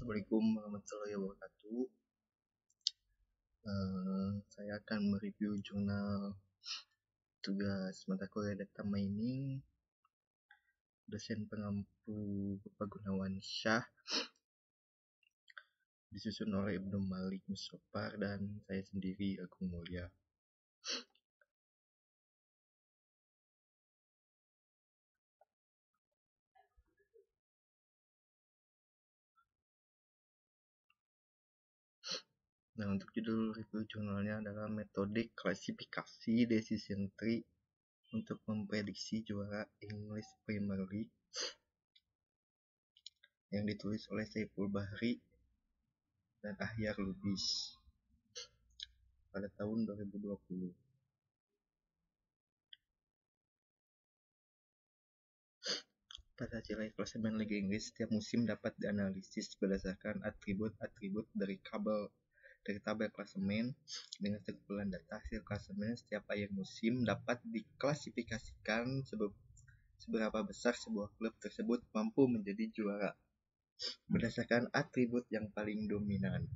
Assalamualaikum warahmatullahi wabarakatuh. Saya akan mereview jurnal tugas mata kuliah data mining dosen pengampu Bapak Gunawan Syah, disusun oleh Ibnu Malik Musopar dan saya sendiri Agung Mulia. Nah, untuk judul review jurnalnya adalah metode klasifikasi decision tree untuk memprediksi juara English Premier League, yang ditulis oleh Saiful Bahri dan Ahyar Lubis pada tahun 2020. Pada hasil klasemen Liga Inggris, setiap musim dapat dianalisis berdasarkan atribut-atribut dari tabel klasemen. Dengan sekumpulan data hasil klasemen setiap akhir musim dapat diklasifikasikan seberapa besar sebuah klub tersebut mampu menjadi juara berdasarkan atribut yang paling dominan.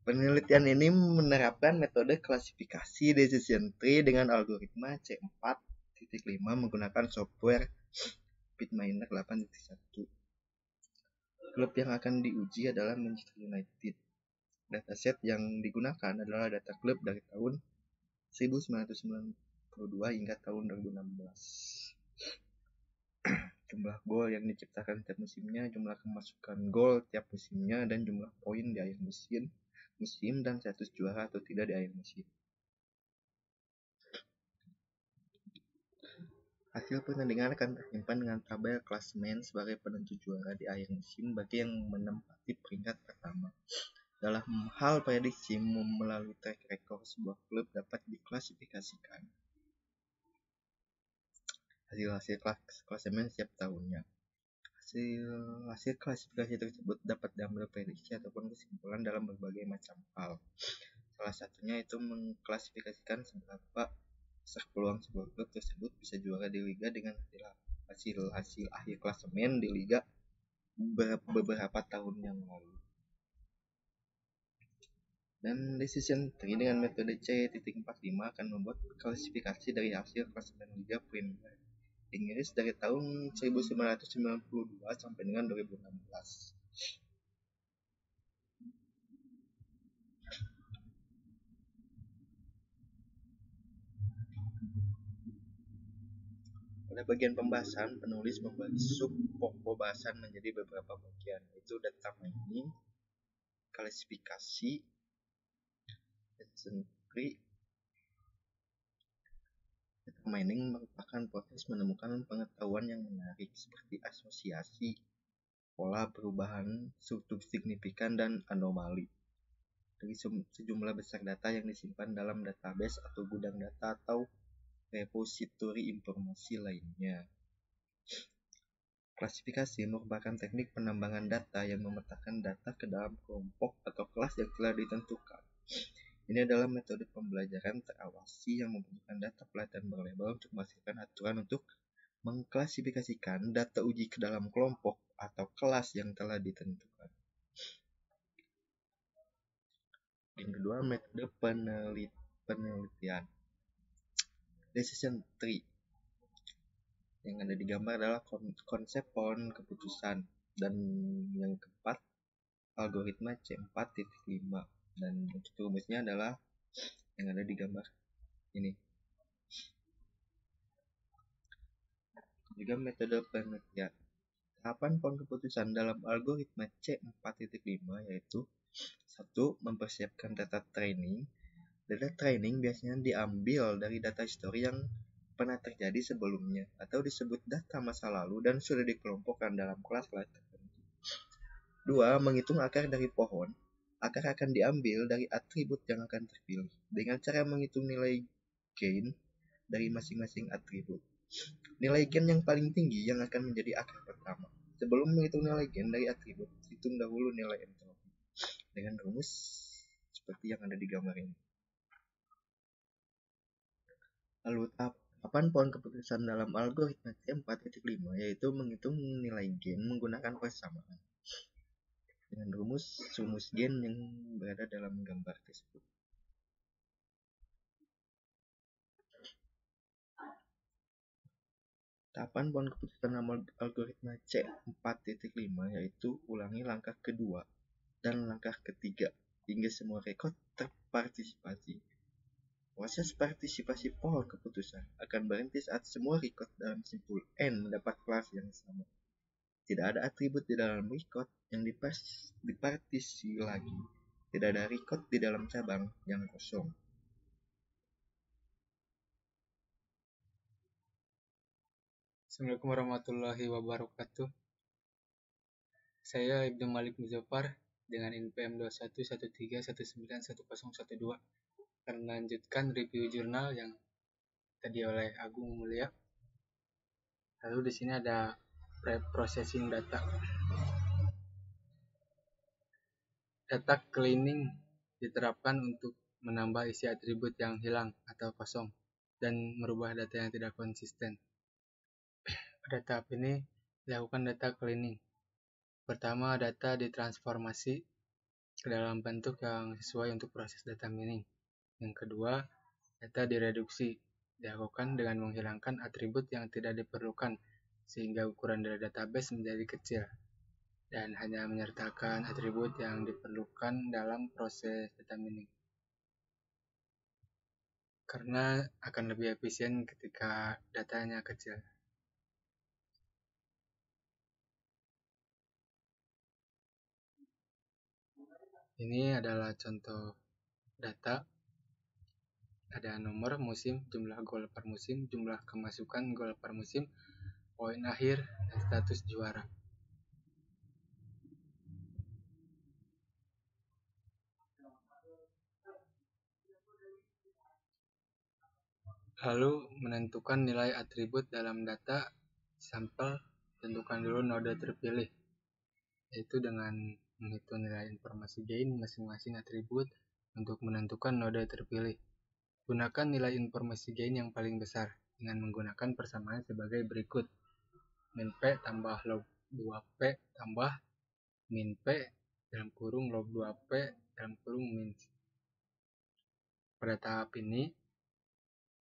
Penelitian ini menerapkan metode klasifikasi decision tree dengan algoritma C4.5 menggunakan software Bitminer 8.1. Klub yang akan diuji adalah Manchester United. Dataset yang digunakan adalah data klub dari tahun 1992 hingga tahun 2016. Jumlah gol yang diciptakan setiap musimnya, jumlah kemasukan gol tiap musimnya, dan jumlah poin di akhir musim, dan status juara atau tidak di akhir musim. Hasil pertandingan akan tersimpan dengan tabel klasemen sebagai penentu juara di akhir musim bagi yang menempati peringkat pertama. Dalam hal prediksi, melalui track record sebuah klub dapat diklasifikasikan hasil klasemen setiap tahunnya. Hasil klasifikasi tersebut dapat diambil prediksi ataupun kesimpulan dalam berbagai macam hal. Salah satunya itu mengklasifikasikan seberapa besar peluang sebuah klub tersebut bisa juara di liga dengan hasil akhir klasemen di liga beberapa tahun yang lalu. Dan decision tree dengan metode C.45 akan membuat klasifikasi dari hasil klasemen Liga Premier Inggris dari tahun 1992 sampai dengan 2016. Pada bagian pembahasan, penulis membagi sub-pembahasan menjadi beberapa bagian, yaitu data mining, klasifikasi, decision tree. Data mining merupakan proses menemukan pengetahuan yang menarik seperti asosiasi, pola perubahan, struktur signifikan, dan anomali dari sejumlah besar data yang disimpan dalam database atau gudang data atau repositori informasi lainnya. Klasifikasi merupakan teknik penambangan data yang memetakan data ke dalam kelompok atau kelas yang telah ditentukan. Ini adalah metode pembelajaran terawasi yang membutuhkan data pelatihan berlabel untuk menghasilkan aturan untuk mengklasifikasikan data uji ke dalam kelompok atau kelas yang telah ditentukan. Yang kedua, metode penelitian. Decision tree. Yang ada di gambar adalah konsep pohon keputusan. Dan yang keempat, algoritma C4.5. Dan untuk rumusnya adalah yang ada di gambar ini. Juga metode penelitian. Tahapan pohon keputusan dalam algoritma C4.5 yaitu 1. Mempersiapkan data training. Data training biasanya diambil dari data histori yang pernah terjadi sebelumnya atau disebut data masa lalu dan sudah dikelompokkan dalam kelas-kelas tertentu. 2. Menghitung akar dari pohon. Akar akan diambil dari atribut yang akan terpilih dengan cara menghitung nilai gain dari masing-masing atribut. Nilai gain yang paling tinggi yang akan menjadi akar pertama. Sebelum menghitung nilai gain dari atribut, hitung dahulu nilai entropi dengan rumus seperti yang ada di gambar ini. Lalu tahapan pohon keputusan dalam algoritma C4.5 yaitu menghitung nilai gain menggunakan persamaan. dengan rumus gen yang berada dalam gambar tersebut. Tahapan pohon keputusan dalam algoritma C4.5 yaitu ulangi langkah kedua dan langkah ketiga hingga semua rekod terpartisipasi. Proses partisipasi pohon keputusan akan berhenti saat semua rekod dalam simpul N mendapat kelas yang sama. Tidak ada atribut di dalam rekod yang dipartisi lagi. Tidak ada rekod di dalam cabang yang kosong. Assalamualaikum warahmatullahi wabarakatuh. Saya Ibnu Malik Muzaffar dengan NPM 2113191012 akan melanjutkan review jurnal yang tadi oleh Agung Mulia. Lalu di sini ada pre-processing data. Data cleaning diterapkan untuk menambah isi atribut yang hilang atau kosong dan merubah data yang tidak konsisten. Pada tahap ini dilakukan data cleaning. Pertama, data ditransformasi ke dalam bentuk yang sesuai untuk proses data mining. Yang kedua, data direduksi, dilakukan dengan menghilangkan atribut yang tidak diperlukan sehingga ukuran dari database menjadi kecil dan hanya menyertakan atribut yang diperlukan dalam proses data mining. Karena akan lebih efisien ketika datanya kecil. Ini adalah contoh data. Ada nomor musim, jumlah gol per musim, jumlah kemasukan gol per musim, poin akhir, dan status juara. Lalu menentukan nilai atribut dalam data sampel, tentukan dulu node terpilih, yaitu dengan menghitung nilai informasi gain masing-masing atribut untuk menentukan node terpilih. Gunakan nilai informasi gain yang paling besar dengan menggunakan persamaan sebagai berikut. Min P tambah log 2P tambah min P dalam kurung log 2P dalam kurung min. Pada tahap ini,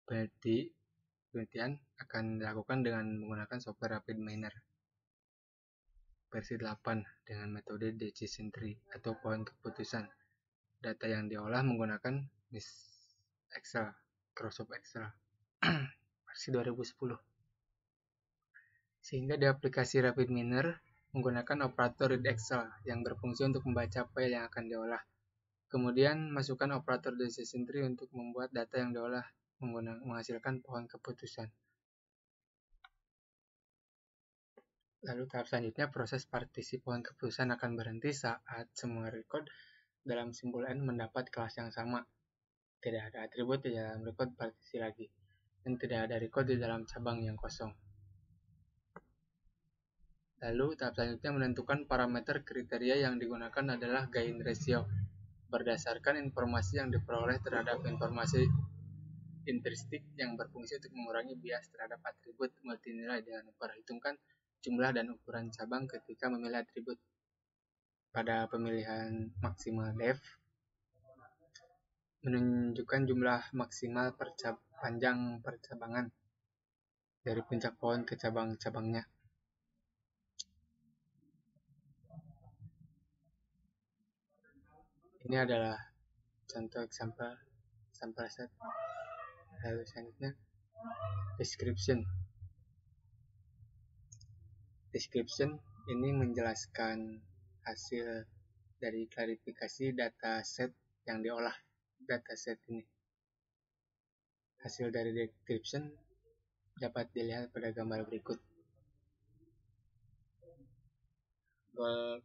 penelitian akan dilakukan dengan menggunakan software RapidMiner versi 8 dengan metode decision tree atau pohon keputusan. Data yang diolah menggunakan Microsoft Excel versi 2010. Sehingga di aplikasi RapidMiner menggunakan operator read Excel yang berfungsi untuk membaca file yang akan diolah. Kemudian masukkan operator decision tree untuk membuat data yang diolah menghasilkan pohon keputusan. Lalu tahap selanjutnya proses partisi pohon keputusan akan berhenti saat semua record dalam simpul N mendapat kelas yang sama. Tidak ada atribut di dalam record partisi lagi, dan tidak ada record di dalam cabang yang kosong. Lalu tahap selanjutnya menentukan parameter kriteria yang digunakan adalah gain ratio berdasarkan informasi yang diperoleh terhadap informasi intristik yang berfungsi untuk mengurangi bias terhadap atribut multinilai dengan memperhitungkan jumlah dan ukuran cabang ketika memilih atribut. Pada pemilihan maksimal depth, menunjukkan jumlah maksimal panjang percabangan dari puncak pohon ke cabang-cabangnya. Ini adalah contoh sampel set. Lalu selanjutnya description ini menjelaskan hasil dari klarifikasi dataset yang diolah. Dataset ini hasil dari description dapat dilihat pada gambar berikut. Goal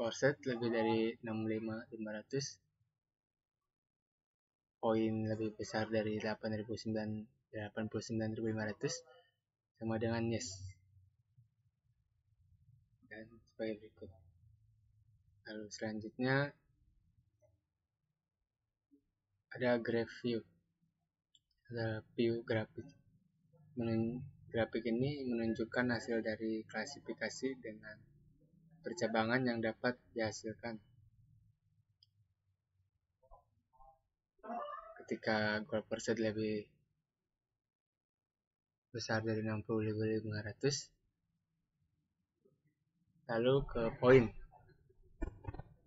set lebih dari 65.500, poin lebih besar dari 89.500 sama dengan yes. Dan sebagai berikut. Lalu selanjutnya ada graph view. Ada view grafik. Grafik ini menunjukkan hasil dari klasifikasi dengan percabangan yang dapat dihasilkan. Ketika goal per set lebih besar dari 60.500, lalu ke poin,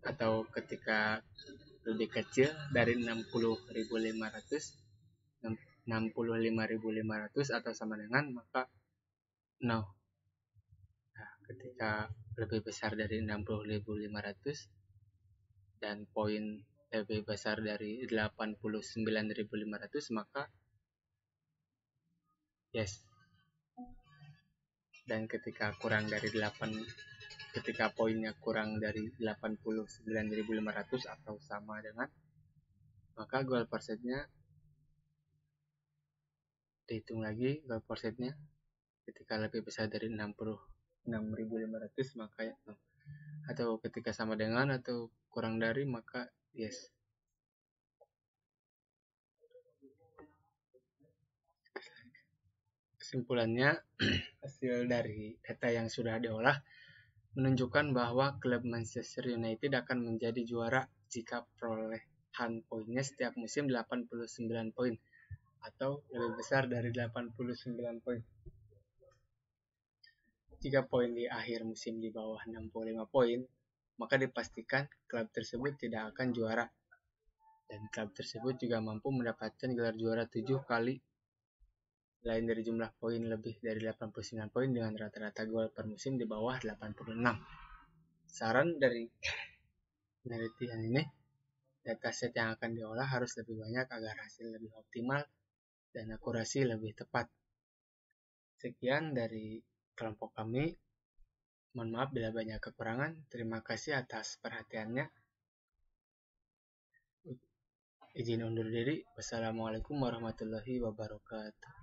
atau ketika lebih kecil dari 65.500 atau sama dengan, maka no. Nah, ketika lebih besar dari 60.500 dan poin lebih besar dari 89.500, maka yes. Dan ketika poinnya kurang dari 89.500 atau sama dengan, maka goal per setnya dihitung lagi. Goal per setnya ketika lebih besar dari 66.500 maka ya no. Atau ketika sama dengan atau kurang dari, maka yes. Kesimpulannya, hasil dari data yang sudah diolah menunjukkan bahwa klub Manchester United akan menjadi juara jika perolehan poinnya setiap musim 89 poin atau lebih besar dari 89 poin. Jika poin di akhir musim di bawah 65 poin, maka dipastikan klub tersebut tidak akan juara. Dan klub tersebut juga mampu mendapatkan gelar juara 7 kali lain dari jumlah poin lebih dari 89 poin dengan rata-rata gol per musim di bawah 86. Saran dari penelitian ini, dataset yang akan diolah harus lebih banyak agar hasil lebih optimal dan akurasi lebih tepat. Sekian dari kelompok kami. Mohon maaf bila banyak kekurangan. Terima kasih atas perhatiannya. Izin undur diri. Wassalamualaikum warahmatullahi wabarakatuh.